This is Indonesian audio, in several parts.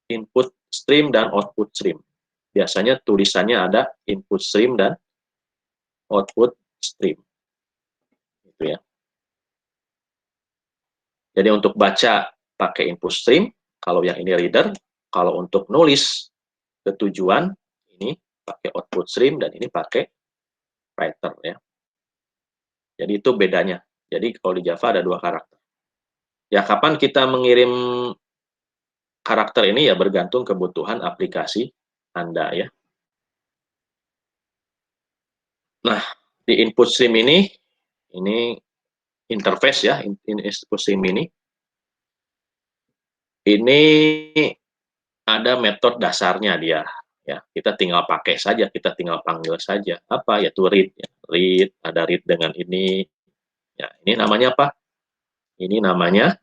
input stream dan output stream. Biasanya tulisannya ada input stream dan output stream. Gitu ya. Jadi untuk baca pakai input stream, kalau yang ini reader, kalau untuk nulis ke tujuan, ini pakai output stream dan ini pakai writer ya. Jadi itu bedanya. Jadi kalau di Java ada 2 karakter. Ya kapan kita mengirim karakter ini ya bergantung kebutuhan aplikasi Anda ya. Nah, di input stream ini interface ya, input stream ini ada metode dasarnya dia ya. Kita tinggal pakai saja, kita tinggal panggil saja. Apa yaitu read ya. Read, ada read dengan ini. Ya, ini namanya apa? Ini namanya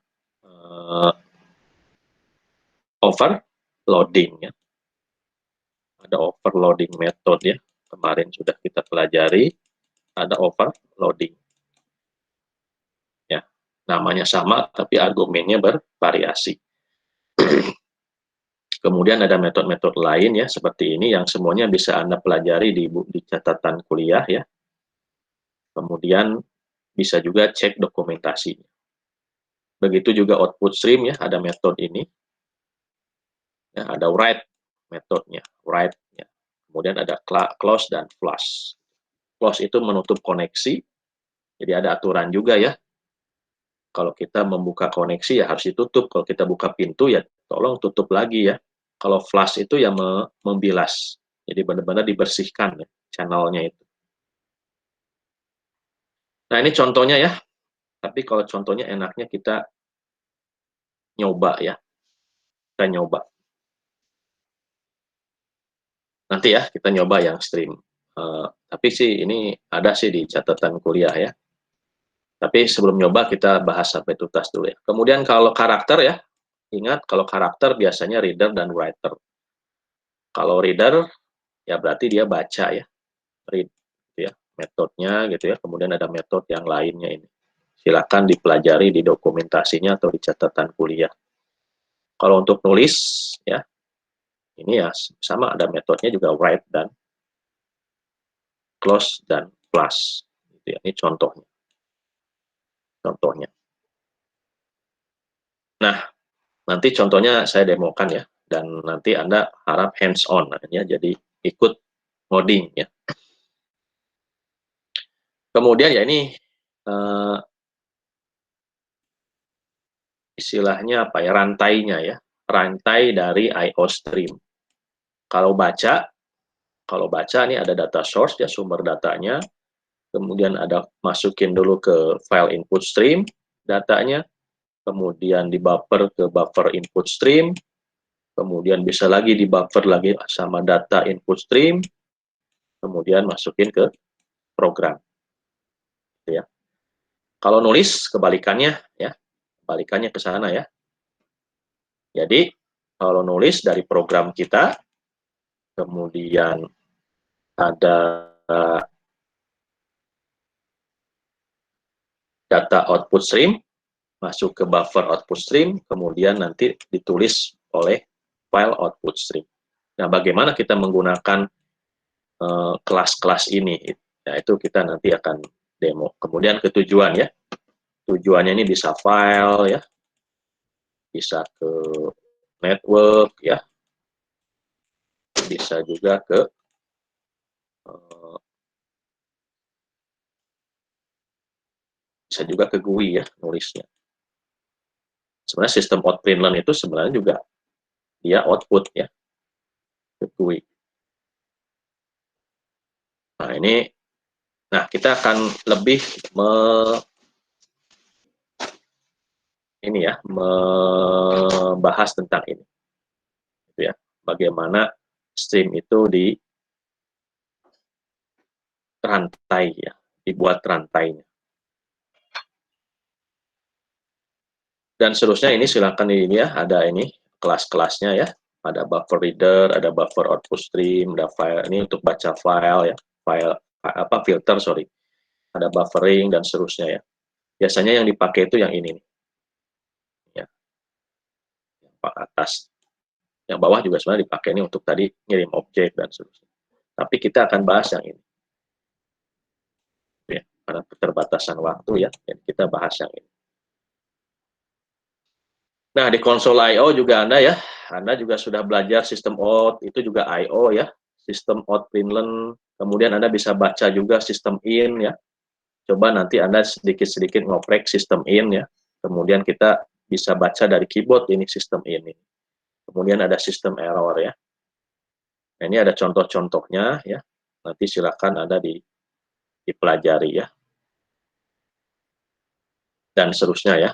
overloading ya. Ada overloading method ya. Kemarin sudah kita pelajari, ada overloading. Ya, namanya sama tapi argumennya bervariasi. Kemudian ada metode-metode lain ya seperti ini yang semuanya bisa Anda pelajari di catatan kuliah ya. Kemudian bisa juga cek dokumentasinya. Begitu juga output stream ya, ada metode ini. Ya, ada write metodenya, write ya. Kemudian ada close dan flush. Close itu menutup koneksi. Jadi ada aturan juga ya. Kalau kita membuka koneksi ya harus ditutup. Kalau kita buka pintu ya tolong tutup lagi ya. Kalau flush itu ya membilas. Jadi benar-benar dibersihkan ya, channelnya itu. Nah ini contohnya ya. Tapi kalau contohnya enaknya kita nyoba ya. Kita nyoba. Nanti ya kita nyoba yang stream. Tapi sih ini ada sih di catatan kuliah ya. Tapi sebelum nyoba kita bahas sampai tuntas dulu ya. Kemudian kalau karakter ya, ingat kalau karakter biasanya reader dan writer. Kalau reader ya berarti dia baca ya, read gitu ya, metodenya gitu ya. Kemudian ada metode yang lainnya ini. Silakan dipelajari di dokumentasinya atau di catatan kuliah. Kalau untuk nulis ya, ini ya sama ada metodenya juga write dan close dan plus. Gitu ya. Ini contohnya. Nah, nanti contohnya saya demokan ya, dan nanti Anda harap hands-on ya, jadi ikut ngoding ya. Kemudian ya ini istilahnya apa ya, rantainya ya, rantai dari I/O stream. Kalau baca ini ada data source ya, sumber datanya, kemudian ada masukin dulu ke file input stream datanya, kemudian di buffer ke buffer input stream, kemudian bisa lagi di buffer lagi sama data input stream, kemudian masukin ke program ya. Kalau nulis kebalikannya ya, kebalikannya ke sana ya. Jadi kalau nulis dari program kita, kemudian ada data output stream, masuk ke buffer output stream, kemudian nanti ditulis oleh file output stream. Nah, bagaimana kita menggunakan kelas-kelas ini? Nah, itu kita nanti akan demo. Kemudian ke tujuan ya. Tujuannya ini bisa file ya, bisa ke network ya, bisa juga ke GUI ya nulisnya. Sebenarnya sistem outprint learn itu sebenarnya juga dia output ya ke GUI. Nah ini, kita akan lebih membahas tentang ini, gitu ya. Bagaimana stream itu di rantai ya, dibuat rantainya. Dan seterusnya ini silakan ini ya, ada ini kelas-kelasnya ya, ada buffer reader, ada buffer output stream, ada file ini untuk baca file ya, filter sorry, ada buffering dan seterusnya ya. Biasanya yang dipakai itu yang ini nih, ya, yang atas. Yang bawah juga sebenarnya dipakai ini untuk tadi ngirim objek dan seterusnya. Tapi kita akan bahas yang ini. Ya, karena keterbatasan waktu ya, jadi kita bahas yang ini. Nah, di konsol I/O juga Anda juga sudah belajar sistem out, itu juga I/O ya, sistem out println, kemudian Anda bisa baca juga sistem in ya. Coba nanti Anda sedikit-sedikit ngoprek sistem in ya, kemudian kita bisa baca dari keyboard ini sistem in. Kemudian ada sistem error ya. Nah, ini ada contoh-contohnya ya, nanti silakan Anda dipelajari ya, dan seterusnya ya.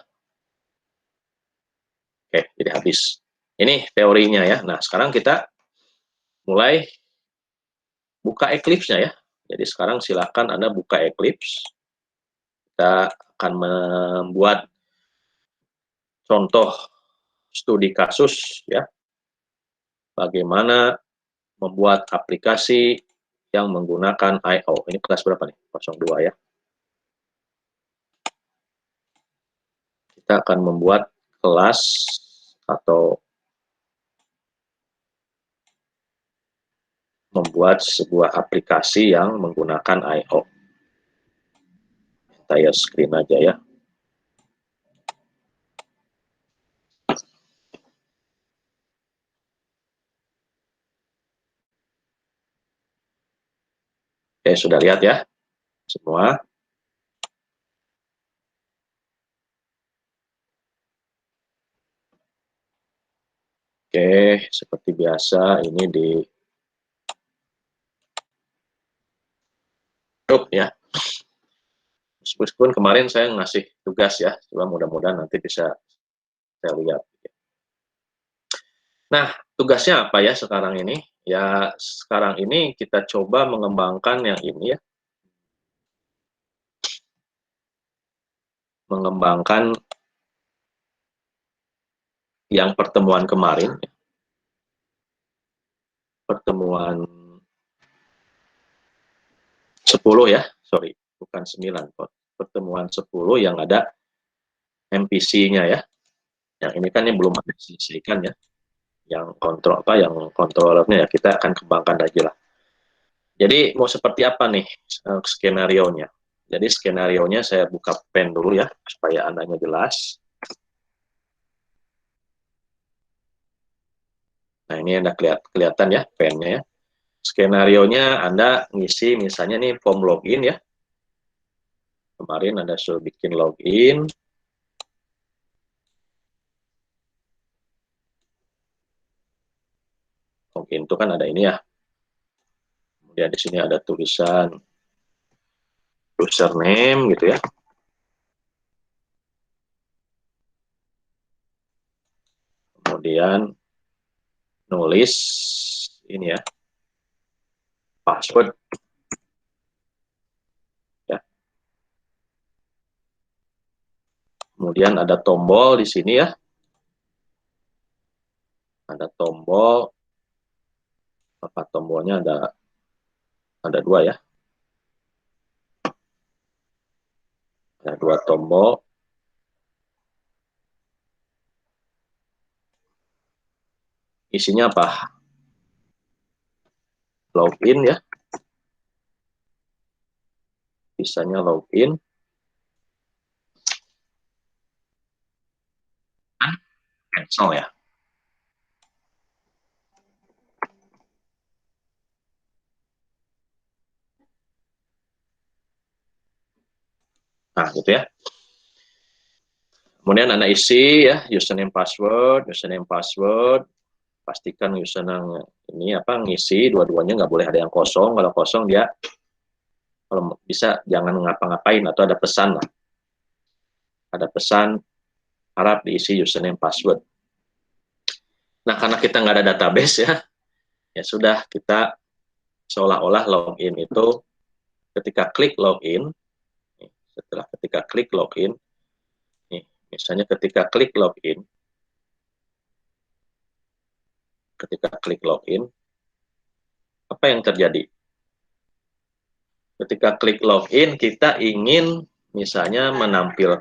Oke, jadi habis. Ini teorinya ya. Nah, sekarang kita mulai buka Eclipse-nya ya. Jadi sekarang silakan Anda buka Eclipse. Kita akan membuat contoh studi kasus ya. Bagaimana membuat aplikasi yang menggunakan I/O. Ini kelas berapa nih? 02 ya. Kita akan membuat kelas atau membuat sebuah aplikasi yang menggunakan I/O. Saya screen aja ya. Oke, sudah lihat ya semua. Oke, seperti biasa ini di grup ya. Meskipun kemarin saya ngasih tugas ya, coba mudah-mudahan nanti bisa saya lihat. Nah, tugasnya apa ya sekarang ini? Ya, sekarang ini kita coba mengembangkan yang ini ya. Mengembangkan yang pertemuan kemarin. Pertemuan 10 ya, sorry, bukan 9. Pertemuan 10 yang ada MPC-nya ya. Yang ini kan yang belum ada diselesaikan ya. Yang kontrol apa, yang kontrolernya ya kita akan kembangkan lagi lah. Jadi mau seperti apa nih skenario-nya? Jadi skenario-nya saya buka pen dulu ya, supaya Andanya jelas. Nah, ini Anda kelihatan ya pennya ya. Skenario-nya Anda ngisi misalnya nih form login ya. Kemarin Anda sudah bikin login. Login itu kan ada ini ya. Kemudian di sini ada tulisan username gitu ya. Kemudian nulis ini ya, password ya. Kemudian ada tombol di sini ya. Ada tombol, apa tombolnya ada dua ya. Ada dua tombol. Isinya apa? Login ya. Bisanya login. Cancel ya. Nah, gitu ya. Kemudian Anda isi ya username password. Pastikan username ini apa ngisi dua-duanya, nggak boleh ada yang kosong. Kalau kosong dia kalau bisa jangan ngapa-ngapain atau ada pesan lah. Ada pesan harap diisi username password. Nah, karena kita nggak ada database ya sudah kita seolah-olah login itu ketika klik login, setelah ketika klik login, nih, misalnya ketika klik login, apa yang terjadi? Ketika klik login, kita ingin misalnya menampilkan